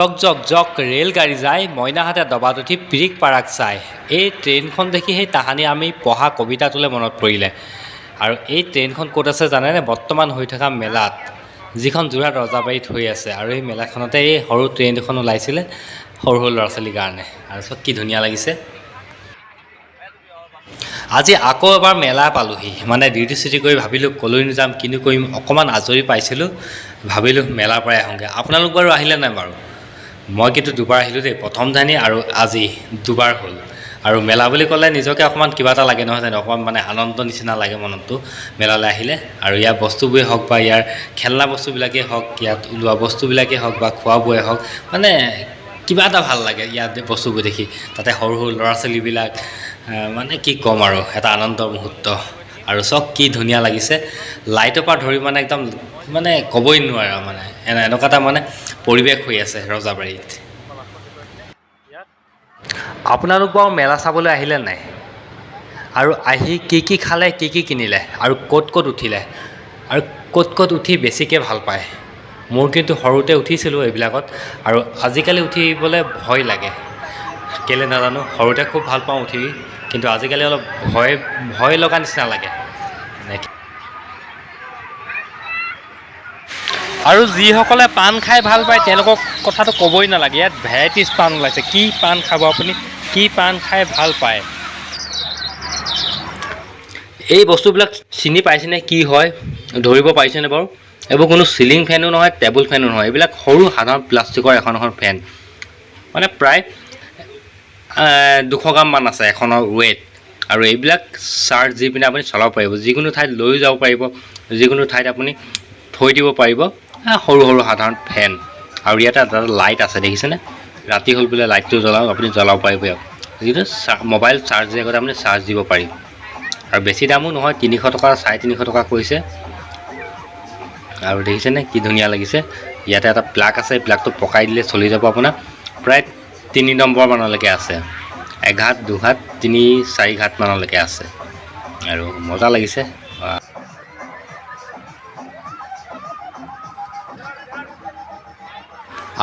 জক জক জক ৰেলগাড়ী যায় মইনাহাতে দবাত উঠি পিৰিক পাৰাক চায়। এই ট্ৰেইনখন দেখি সেই তাহানি আমি পঢ়া কবিতাটোলৈ মনত পৰিলে। আৰু এই ট্ৰেইনখন ক'ত আছে জানেনে? বৰ্তমান হৈ থকা মেলাত, যিখন যোৰহাট ৰজাবাৰীত হৈ আছে। আৰু এই মেলাখনতে এই সৰু ট্ৰেইন এখন ওলাইছিলে সৰু সৰু ল'ৰা ছোৱালীৰ কাৰণে। আৰু চব কি ধুনীয়া লাগিছে। আজি আকৌ এবাৰ মেলা পালোহি, মানে ডিউটি চিউটি কৰি ভাবিলোঁ ক'লৈ যাম কিনো কৰিম, অকণমান আজৰি পাইছিলোঁ, ভাবিলোঁ মেলাৰ পৰাই আহোঁগৈ। আপোনালোক বাৰু আহিলে নাই বাৰু? মই কিন্তু দুবাৰ আহিলোঁ দেই, প্ৰথম দিনাই আৰু আজি দুবাৰ হ'ল। আৰু মেলা বুলি ক'লে নিজকে অকণমান কিবা এটা লাগে নহয় জানো, অকণমান মানে আনন্দ নিচিনা লাগে মনটো মেলালৈ আহিলে। আৰু ইয়াৰ বস্তুবোৰেই হওক বা ইয়াৰ খেলনা বস্তুবিলাকেই হওক, ইয়াত ওলোৱা বস্তুবিলাকেই হওক বা খোৱা বোৱাই হওক, মানে কিবা এটা ভাল লাগে ইয়াত বস্তুবোৰ দেখি। তাতে সৰু সৰু ল'ৰা ছোৱালীবিলাক, মানে কি ক'ম আৰু, এটা আনন্দৰ মুহূৰ্ত। আৰু চব কি ধুনীয়া লাগিছে, লাইটৰ পৰা ধৰি মানে একদম মানে ক'বই নোৱাৰা, মানে এনেকুৱা এটা মানে পৰিৱেশ হৈ আছে ৰজাবাৰীত। আপোনালোক বাৰু মেলা চাবলৈ আহিলে নাই? আৰু আহি কি খালে, কি কিনিলে, আৰু ক'ত উঠিলে, আৰু ক'ত উঠি বেছিকৈ ভাল পায়? মোৰ কিন্তু সৰুতে উঠিছিলোঁ এইবিলাকত, আৰু আজিকালি উঠিবলৈ ভয় লাগে, কেলৈ নাজানো। সৰুতে খুব ভাল পাওঁ উঠি, কিন্তু আজিকালি অলপ ভয় লগা নিচিনা লাগে। আৰু যিসকলে পাণ খাই ভাল পায় তেওঁলোকক কথাটো ক'বই নালাগে। ইয়াত ভেৰাইটিজ পাণ ওলাইছে। কি পাণ খাব আপুনি, কি পাণ খাই ভাল পায়? এই বস্তুবিলাক চিনি পাইছেনে? কি হয় ধৰিব পাৰিছেনে বাৰু? এইবোৰ কোনো চিলিং ফেনো নহয়, টেবুল ফেনো নহয়, এইবিলাক সৰু সাধাৰণ প্লাষ্টিকৰ এখন ফেন। মানে প্ৰায় 200 গ্ৰামমান আছে এখনৰ ৱেইট। আৰু এইবিলাক চাৰ্জ দি পিনে আপুনি চলাব পাৰিব, যিকোনো ঠাইত লৈও যাব পাৰিব, যিকোনো ঠাইত আপুনি থৈ দিব পাৰিব। সৰু সাধাৰণ ফেন। আৰু ইয়াতে এটা লাইট আছে দেখিছেনে? ৰাতি হ'ল বোলে লাইটটো জ্বলাওঁ, আপুনি জ্বলাব পাৰিব। যিটো মোবাইল চাৰ্জ দিয়াৰ আগতে আপুনি চাৰ্জ দিব পাৰিব। আৰু বেছি দামো নহয়, 300 টকা 350 টকা কৈছে। আৰু দেখিছেনে কি ধুনীয়া লাগিছে? ইয়াতে এটা প্লাগ আছে, প্লাগটো পকাই দিলে চলি যাব আপোনাৰ। প্ৰায় 3 নম্বৰ মানলৈকে আছে, 1 ঘাট 2 ঘাট 3 4 ঘাট মানলৈকে আছে। আৰু মজা লাগিছে।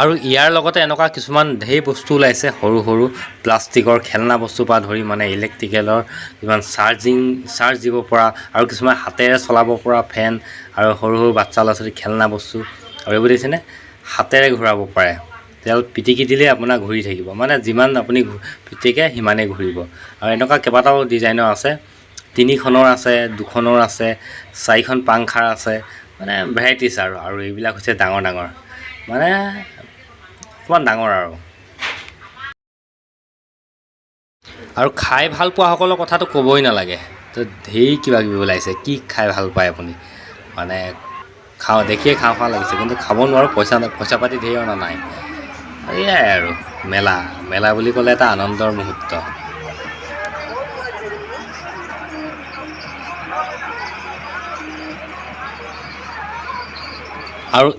আৰু ইয়াৰ লগতে এনেকুৱা কিছুমান ঢেৰ বস্তু ওলাইছে, সৰু প্লাষ্টিকৰ খেলনা বস্তুৰ পৰা ধৰি মানে ইলেক্ট্ৰিকেলৰ কিছুমান চাৰ্জ দিব পৰা, আৰু কিছুমান হাতেৰে চলাব পৰা ফেন, আৰু সৰু বাচ্চা ল'ৰা ছোৱালী খেলনা বস্তু। আৰু এইবোৰ দেখিছেনে? হাতেৰে ঘূৰাব পাৰে, তেল পিটিকি দিলেই আপোনাৰ ঘূৰি থাকিব, মানে যিমান আপুনি পিটিকে সিমানেই ঘূৰিব। আৰু এনেকুৱা কেইবাটাও ডিজাইনৰ আছে, 3খনৰ আছে, 2খনৰ আছে, 4খন পাংখাৰ আছে, মানে ভেৰাইটিছ। আৰু এইবিলাক হৈছে ডাঙৰ মানে অকণমান ডাঙৰ। আৰু খাই ভাল পোৱাসকলৰ কথাটো ক'বই নালাগে, তো ঢেৰ কিবা কিবি ওলাইছে। কি খাই ভাল পায় আপুনি? মানে দেখিয়ে খাওঁ লাগিছে, কিন্তু খাব নোৱাৰোঁ, পইচা পাতি ঢেৰ অনা নাই। এয়াই আৰু মেলা বুলি ক'লে এটা আনন্দৰ মুহূৰ্ত। আৰু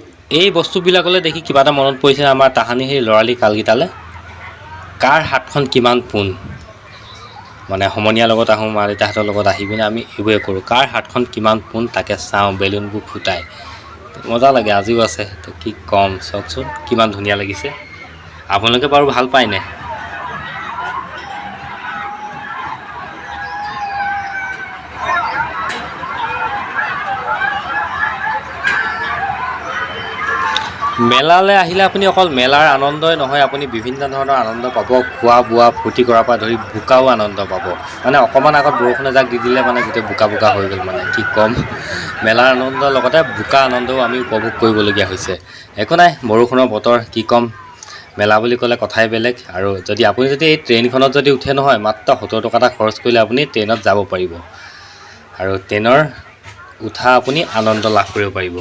এই বস্তুবিলাকলৈ দেখি কিবা এটা মনত পৰিছে আমাৰ তাহানি সেই ল'ৰালি কালকেইটালৈ। কাৰ হাতখন কিমান পোন, মানে সমনীয়াৰ লগত আহোঁ, মা দেউতাহঁতৰ লগত আহি পিনে আমি এইবোৰে কৰোঁ। কাৰ হাতখন কিমান পোন তাকে চাওঁ, বেলুনবোৰ ফুটাই, মজা লাগে। আজিও আছে, তো কি ক'ম, চাওকচোন কিমান ধুনীয়া লাগিছে। আপোনালোকে বাৰু ভাল পায়নে? মেলালৈ আহিলে আপুনি অকল মেলাৰ আনন্দই নহয়, আপুনি বিভিন্ন ধৰণৰ আনন্দ পাব। খোৱা বোৱা ফূৰ্তি কৰাৰ পৰা ধৰি বোকাও আনন্দ পাব। মানে অকণমান আগত বৰষুণ এজাক দি দিলে মানে গোটেই বোকা হৈ গ'ল, মানে কি ক'ম। মেলাৰ আনন্দৰ লগতে বোকা আনন্দও আমি উপভোগ কৰিবলগীয়া হৈছে। একো নাই, বৰষুণৰ বতৰ, কি ক'ম। মেলা বুলি ক'লে কথাই বেলেগ। আৰু আপুনি যদি এই ট্ৰেইনখনত যদি উঠে নহয়, মাত্ৰ 70 টকা এটা খৰচ কৰিলে আপুনি ট্ৰেইনত যাব পাৰিব, আৰু ট্ৰেইনৰ উঠা আপুনি আনন্দ লাভ কৰিব পাৰিব।